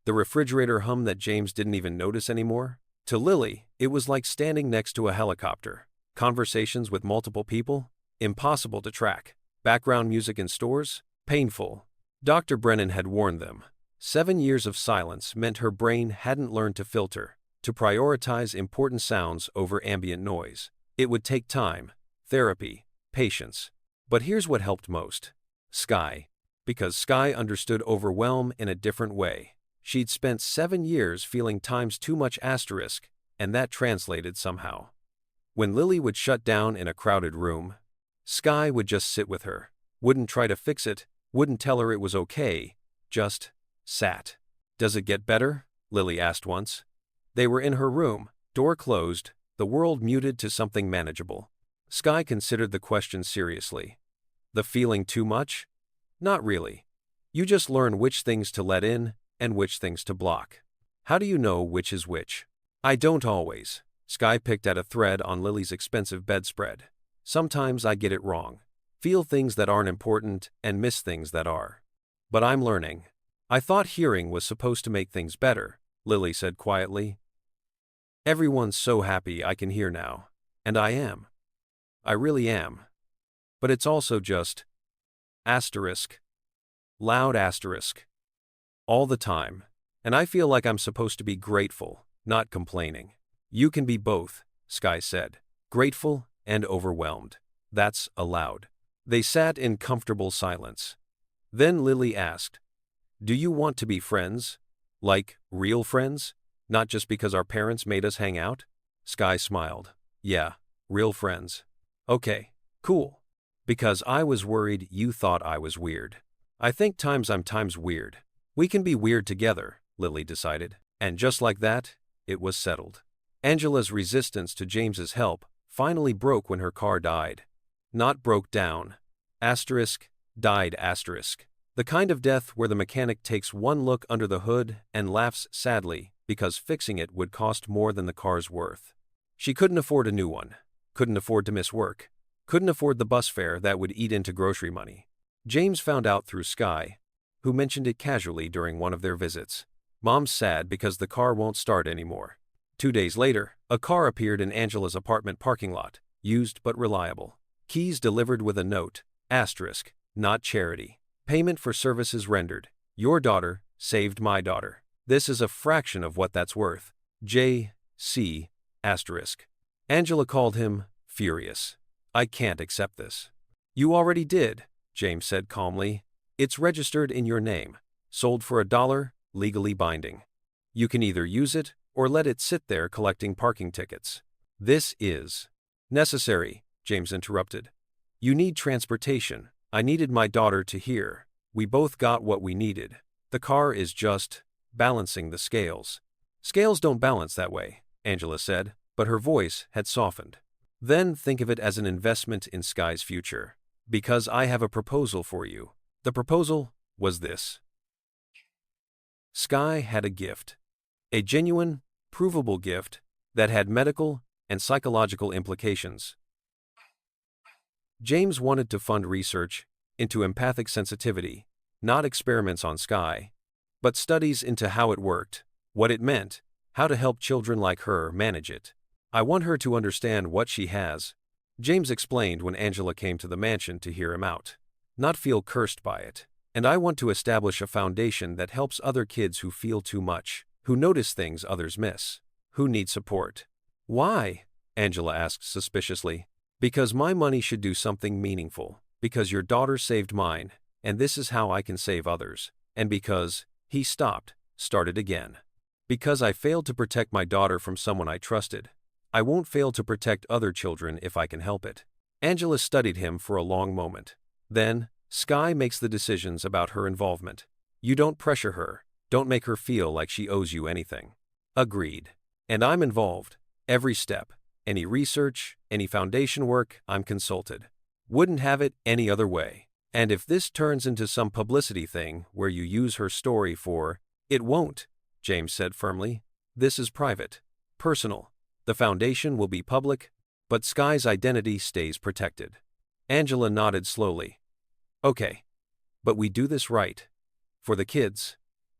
S1: The refrigerator hum that James didn't even notice anymore. To Lily, it was like standing next to a helicopter. Conversations with multiple people? Impossible to track. Background music in stores? Painful. Dr. Brennan had warned them. 7 years of silence meant her brain hadn't learned to filter, to prioritize important sounds over ambient noise. It would take time, therapy, patience. But here's what helped most. Sky. Because Sky understood overwhelm in a different way. She'd spent 7 years feeling times too much asterisk, and that translated somehow. When Lily would shut down in a crowded room, Sky would just sit with her, wouldn't try to fix it, wouldn't tell her it was okay, just sat. Does it get better? Lily asked once. They were in her room, door closed, the world muted to something manageable. Sky considered the question seriously. The feeling too much? Not really. You just learn which things to let in and which things to block. How do you know which is which? I don't always. Sky picked at a thread on Lily's expensive bedspread. Sometimes I get it wrong. Feel things that aren't important and miss things that are. But I'm learning. I thought hearing was supposed to make things better, Lily said quietly. Everyone's so happy I can hear now. And I am. I really am. But it's also just asterisk. Loud asterisk. All the time. And I feel like I'm supposed to be grateful, not complaining. You can be both, Sky said. Grateful and overwhelmed. That's allowed. They sat in comfortable silence. Then Lily asked, Do you want to be friends? Like, real friends? Not just because our parents made us hang out? Sky smiled. Yeah, real friends. Okay, cool. Because I was worried you thought I was weird. I think I'm weird. We can be weird together, Lily decided. And just like that, it was settled. Angela's resistance to James's help finally broke when her car died. Not broke down. Asterisk, died asterisk. The kind of death where the mechanic takes one look under the hood and laughs sadly because fixing it would cost more than the car's worth. She couldn't afford a new one, couldn't afford to miss work, couldn't afford the bus fare that would eat into grocery money. James found out through Sky, who mentioned it casually during one of their visits. Mom's sad because the car won't start anymore. 2 days later, a car appeared in Angela's apartment parking lot, used but reliable. Keys delivered with a note, asterisk, not charity. Payment for services rendered. Your daughter saved my daughter. This is a fraction of what that's worth. J.C. asterisk. Angela called him, furious. I can't accept this. You already did, James said calmly. It's registered in your name. Sold for $1, legally binding. You can either use it or let it sit there collecting parking tickets. This is necessary, James interrupted. You need transportation. I needed my daughter to hear. We both got what we needed. The car is just balancing the scales. Scales don't balance that way, Angela said, but her voice had softened. Then think of it as an investment in Sky's future. Because I have a proposal for you. The proposal was this. Sky had a gift. A genuine, provable gift that had medical and psychological implications. James wanted to fund research into empathic sensitivity, not experiments on Sky, but studies into how it worked, what it meant, how to help children like her manage it. I want her to understand what she has, James explained when Angela came to the mansion to hear him out, not feel cursed by it. And I want to establish a foundation that helps other kids who feel too much, who notice things others miss, who need support. Why? Angela asked suspiciously. Because my money should do something meaningful, because your daughter saved mine, and this is how I can save others, and because, he stopped, started again. Because I failed to protect my daughter from someone I trusted, I won't fail to protect other children if I can help it. Angela studied him for a long moment. Then, Sky makes the decisions about her involvement. You don't pressure her, don't make her feel like she owes you anything. Agreed. And I'm involved. Every step. Any research, any foundation work, I'm consulted. Wouldn't have it any other way. And if this turns into some publicity thing where you use her story for, it won't, James said firmly. This is private. Personal. The foundation will be public, but Sky's identity stays protected. Angela nodded slowly. Okay. But we do this right. For the kids.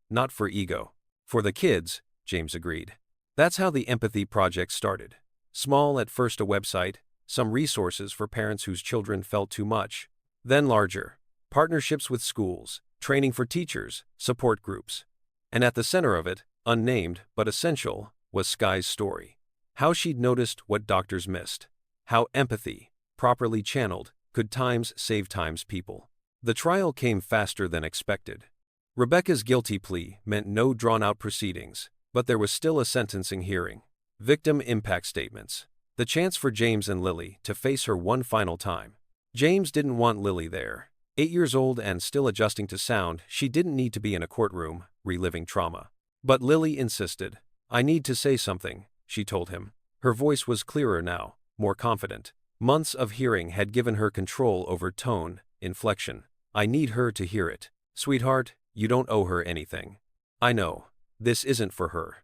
S1: Not for ego. For the kids, James agreed. That's how the Empathy Project started. Small at first, a website, some resources for parents whose children felt too much. Then larger. Partnerships with schools, training for teachers, support groups. And at the center of it, unnamed but essential, was Sky's story. How she'd noticed what doctors missed. How empathy, properly channeled, could times save times people. The trial came faster than expected. Rebecca's guilty plea meant no drawn-out proceedings, but there was still a sentencing hearing. Victim impact statements. The chance for James and Lily to face her one final time. James didn't want Lily there. 8 years old and still adjusting to sound, she didn't need to be in a courtroom, reliving trauma. But Lily insisted. I need to say something, she told him. Her voice was clearer now, more confident. Months of hearing had given her control over tone, inflection. I need her to hear it. Sweetheart, you don't owe her anything. I know. This isn't for her.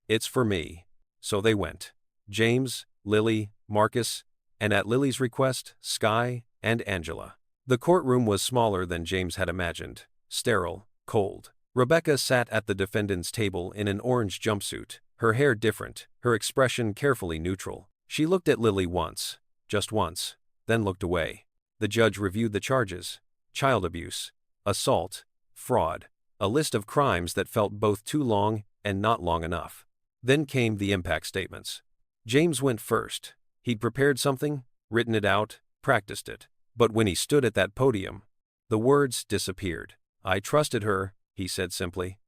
S1: It's for me. So they went. James, Lily, Marcus, and at Lily's request, Sky and Angela. The courtroom was smaller than James had imagined. Sterile, cold. Rebecca sat at the defendant's table in an orange jumpsuit, her hair different, her expression carefully neutral. She looked at Lily once, just once, then looked away. The judge reviewed the charges. Child abuse, assault, fraud, a list of crimes that felt both too long and not long enough. Then came the impact statements. James went first. He'd prepared something, written it out, practiced it. But when he stood at that podium, the words disappeared. I trusted her, he said simply.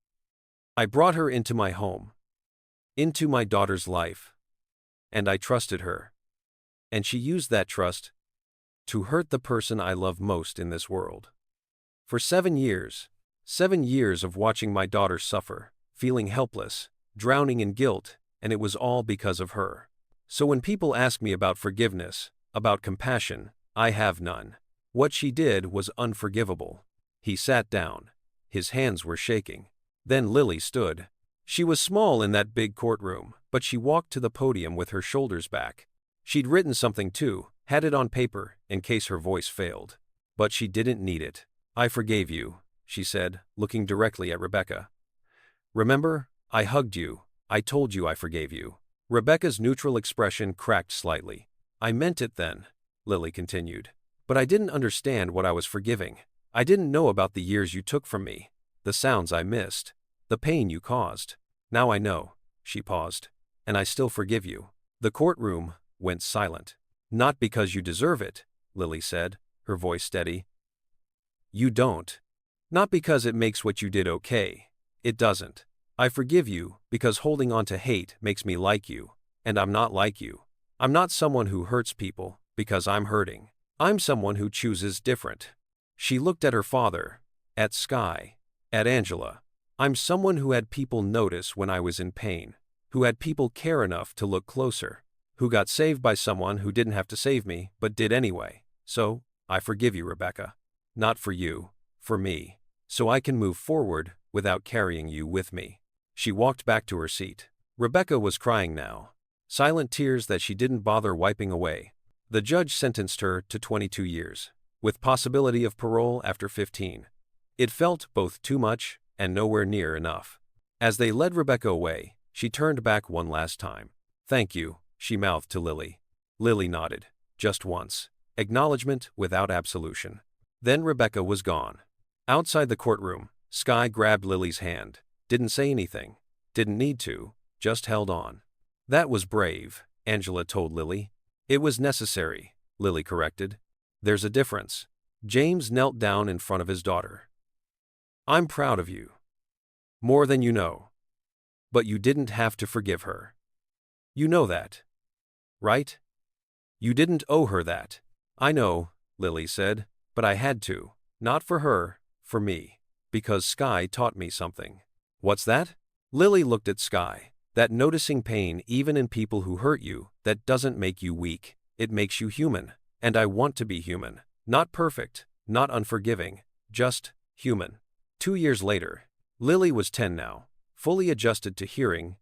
S1: I brought her into my home, into my daughter's life. And I trusted her. And she used that trust to hurt the person I love most in this world. For 7 years of watching my daughter suffer, feeling helpless, drowning in guilt, and it was all because of her. So when people ask me about forgiveness, about compassion, I have none. What she did was unforgivable. He sat down. His hands were shaking. Then Lily stood. She was small in that big courtroom, but she walked to the podium with her shoulders back. She'd written something too, had it on paper, in case her voice failed. But she didn't need it. "I forgave you," she said, looking directly at Rebecca. "Remember, I hugged you. I told you I forgave you." Rebecca's neutral expression cracked slightly. "I meant it then," Lily continued. "But I didn't understand what I was forgiving. I didn't know about the years you took from me, the sounds I missed, the pain you caused. Now I know," she paused, "and I still forgive you." The courtroom went silent. "Not because you deserve it," Lily said, her voice steady. "You don't. Not because it makes what you did okay. It doesn't. I forgive you because holding on to hate makes me like you, and I'm not like you. I'm not someone who hurts people because I'm hurting. I'm someone who chooses different." She looked at her father, at Sky, at Angela. "I'm someone who had people notice when I was in pain, who had people care enough to look closer, who got saved by someone who didn't have to save me but did anyway. So, I forgive you, Rebecca. Not for you, for me. So I can move forward without carrying you with me." She walked back to her seat. Rebecca was crying now. Silent tears that she didn't bother wiping away. The judge sentenced her to 22 years, with possibility of parole after 15. It felt both too much and nowhere near enough. As they led Rebecca away, she turned back one last time. "Thank you," she mouthed to Lily. Lily nodded, just once. Acknowledgement without absolution. Then Rebecca was gone. Outside the courtroom, Sky grabbed Lily's hand. Didn't say anything. Didn't need to. Just held on. "That was brave," Angela told Lily. "It was necessary," Lily corrected. "There's a difference." James knelt down in front of his daughter. "I'm proud of you. More than you know. But you didn't have to forgive her. You know that. Right? You didn't owe her that." "I know," Lily said, "but I had to. Not for her, for me. Because Sky taught me something." "What's that?" Lily looked at Sky. "That noticing pain even in people who hurt you, that doesn't make you weak. It makes you human. And I want to be human. Not perfect, not unforgiving, just human." 2 years later, Lily was 10 now, fully adjusted to hearing,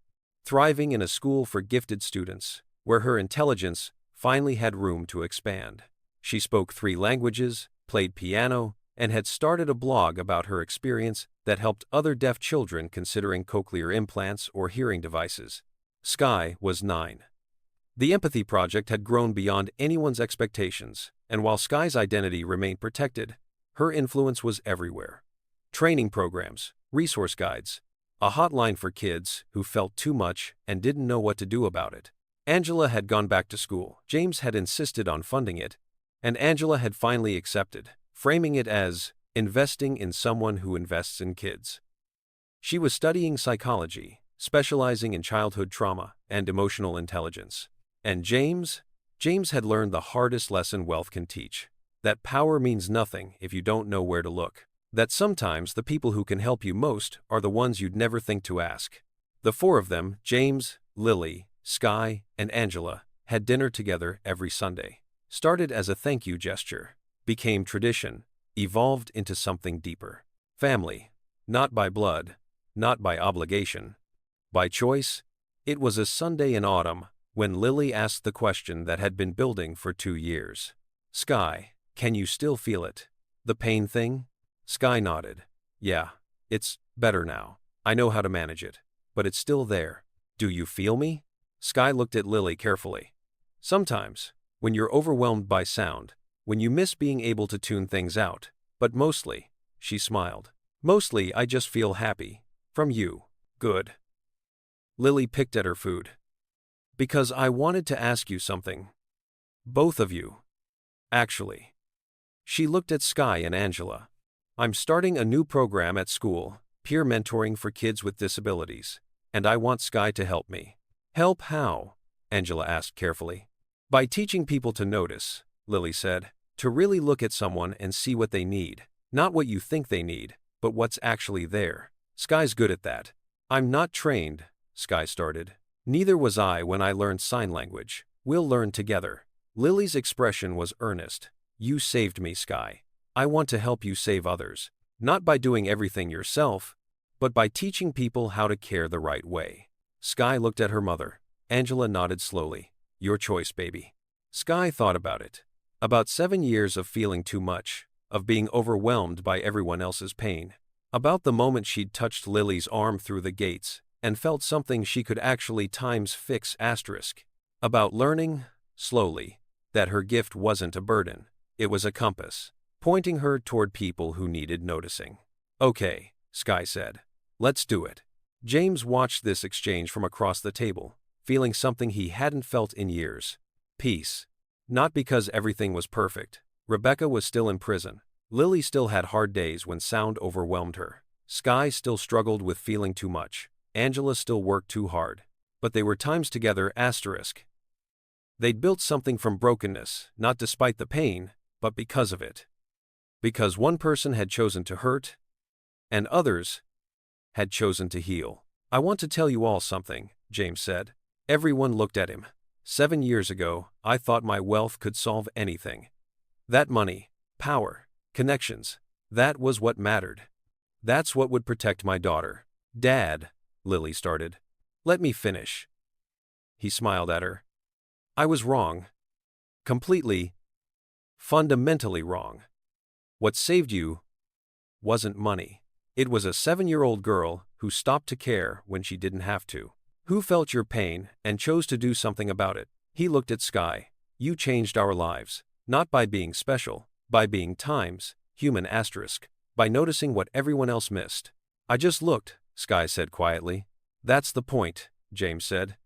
S1: thriving in a school for gifted students, where her intelligence finally had room to expand. She spoke 3 languages, played piano, and had started a blog about her experience that helped other deaf children considering cochlear implants or hearing devices. Sky was 9. The Empathy Project had grown beyond anyone's expectations, and while Sky's identity remained protected, her influence was everywhere. Training programs, resource guides, a hotline for kids who felt too much and didn't know what to do about it. Angela had gone back to school. James had insisted on funding it, and Angela had finally accepted, framing it as investing in someone who invests in kids. She was studying psychology, specializing in childhood trauma and emotional intelligence. And James had learned the hardest lesson wealth can teach. That power means nothing if you don't know where to look. That sometimes the people who can help you most are the ones you'd never think to ask. The 4 of them, James, Lily, Sky, and Angela, had dinner together every Sunday. Started as a thank you gesture, became tradition, evolved into something deeper. Family. Not by blood, not by obligation. By choice. It was a Sunday in autumn when Lily asked the question that had been building for 2 years. "Sky, can you still feel it? The pain thing?" Sky nodded. "Yeah, it's better now. I know how to manage it. But it's still there. Do you feel me?" Sky looked at Lily carefully. "Sometimes, when you're overwhelmed by sound, when you miss being able to tune things out, but mostly," she smiled, "mostly I just feel happy. From you. Good." Lily picked at her food. "Because I wanted to ask you something. Both of you. Actually." She looked at Sky and Angela. "I'm starting a new program at school, peer mentoring for kids with disabilities, and I want Sky to help me." "Help how?" Angela asked carefully. "By teaching people to notice," Lily said, "to really look at someone and see what they need, not what you think they need, but what's actually there. Sky's good at that." "I'm not trained," Sky started. "Neither was I when I learned sign language. We'll learn together." Lily's expression was earnest. "You saved me, Sky. I want to help you save others." Not by doing everything yourself, but by teaching people how to care the right way. Sky looked at her mother. Angela nodded slowly. Your choice, baby. Sky thought about it. About 7 years of feeling too much, of being overwhelmed by everyone else's pain. About the moment she'd touched Lily's arm through the gates and felt something she could actually fix asterisk. About learning, slowly, that her gift wasn't a burden, it was a compass, pointing her toward people who needed noticing. Okay, Sky said. Let's do it. James watched this exchange from across the table, feeling something he hadn't felt in years. Peace. Not because everything was perfect. Rebecca was still in prison. Lily still had hard days when sound overwhelmed her. Sky still struggled with feeling too much. Angela still worked too hard. But they were times together asterisk. They'd built something from brokenness, not despite the pain, but because of it. Because one person had chosen to hurt, and others had chosen to heal. I want to tell you all something, James said. Everyone looked at him. 7 years ago, I thought my wealth could solve anything. That money, power, connections, that was what mattered. That's what would protect my daughter. Dad, Lily started. Let me finish. He smiled at her. I was wrong. Completely, fundamentally wrong. What saved you wasn't money. It was a 7-year-old girl who stopped to care when she didn't have to. Who felt your pain and chose to do something about it. He looked at Sky. You changed our lives, not by being special, by being human asterisk, by noticing what everyone else missed. I just looked, Sky said quietly. That's the point, James said.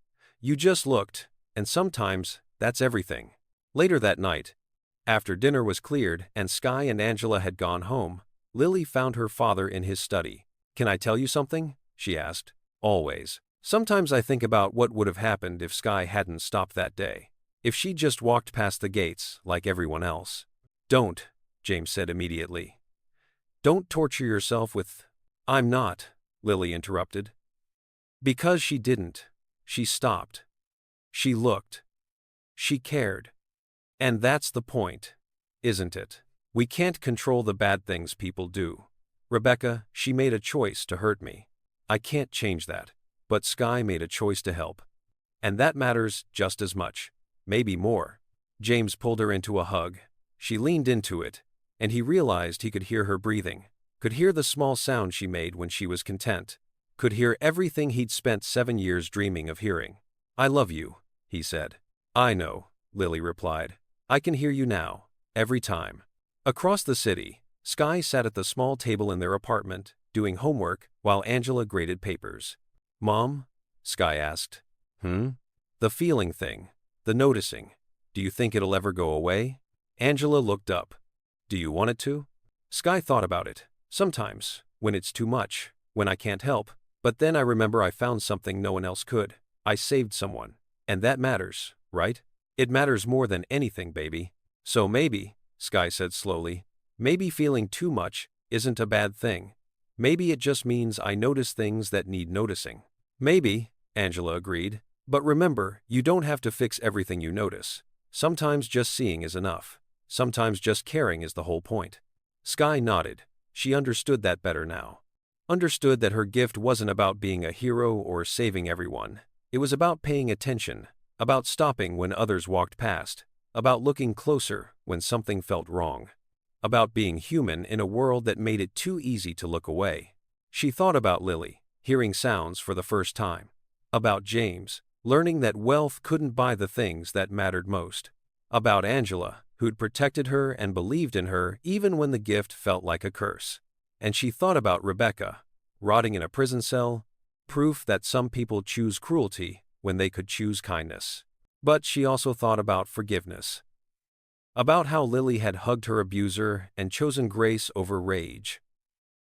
S1: You just looked, and sometimes that's everything. Later that night, after dinner was cleared and Sky and Angela had gone home, Lily found her father in his study. Can I tell you something? She asked. Always. Sometimes I think about what would have happened if Sky hadn't stopped that day. If she just walked past the gates like everyone else. Don't, James said immediately. Don't torture yourself with... I'm not, Lily interrupted. Because she didn't. She stopped. She looked. She cared. And that's the point, isn't it? We can't control the bad things people do. Rebecca, she made a choice to hurt me. I can't change that. But Sky made a choice to help. And that matters just as much, maybe more. James pulled her into a hug. She leaned into it, and he realized he could hear her breathing, could hear the small sound she made when she was content, could hear everything he'd spent 7 years dreaming of hearing. I love you, he said. I know, Lily replied. I can hear you now, every time. Across the city, Sky sat at the small table in their apartment, doing homework, while Angela graded papers. Mom? Sky asked. The feeling thing. The noticing. Do you think it'll ever go away? Angela looked up. Do you want it to? Sky thought about it. Sometimes, when it's too much, when I can't help. But then I remember I found something no one else could. I saved someone. And that matters, right? It matters more than anything, baby. So maybe, Sky said slowly, maybe feeling too much isn't a bad thing. Maybe it just means I notice things that need noticing. Maybe, Angela agreed. But remember, you don't have to fix everything you notice. Sometimes just seeing is enough. Sometimes just caring is the whole point. Sky nodded. She understood that better now. Understood that her gift wasn't about being a hero or saving everyone. It was about paying attention, about stopping when others walked past, about looking closer when something felt wrong, about being human in a world that made it too easy to look away. She thought about Lily, hearing sounds for the first time. About James, learning that wealth couldn't buy the things that mattered most. About Angela, who'd protected her and believed in her even when the gift felt like a curse. And she thought about Rebecca, rotting in a prison cell, proof that some people choose cruelty when they could choose kindness. But she also thought about forgiveness. About how Lily had hugged her abuser and chosen grace over rage.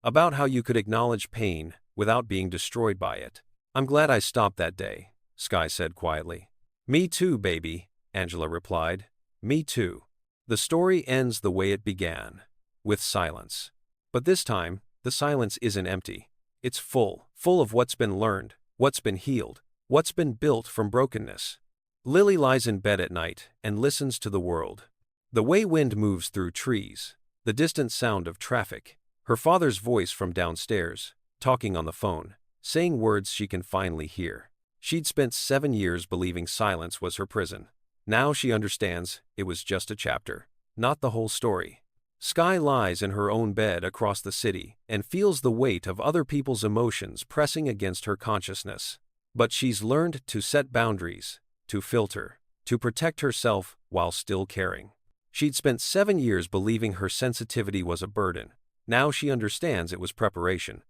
S1: About how you could acknowledge pain without being destroyed by it. I'm glad I stopped that day, Sky said quietly. Me too, baby, Angela replied. Me too. The story ends the way it began, with silence. But this time, the silence isn't empty. It's full of what's been learned, what's been healed, what's been built from brokenness. Lily lies in bed at night and listens to the world. The way wind moves through trees, the distant sound of traffic, Her father's voice from downstairs, talking on the phone, saying words she can finally hear. She'd spent 7 years believing silence was her prison. Now she understands it was just a chapter, not the whole story. Sky lies in her own bed across the city and feels the weight of other people's emotions pressing against her consciousness. But she's learned to set boundaries, to filter, to protect herself while still caring. She'd spent 7 years believing her sensitivity was a burden. Now she understands it was preparation.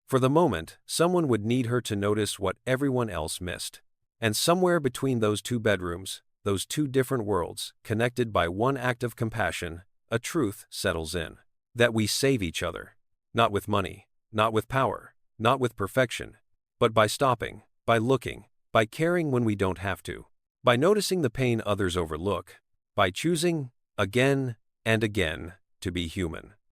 S1: For the moment, someone would need her to notice what everyone else missed. And somewhere between those two bedrooms, those two different worlds, connected by one act of compassion, a truth settles in. That we save each other. Not with money, not with power, not with perfection, but by stopping, by looking, by caring when we don't have to, by noticing the pain others overlook, by choosing, again and again, to be human.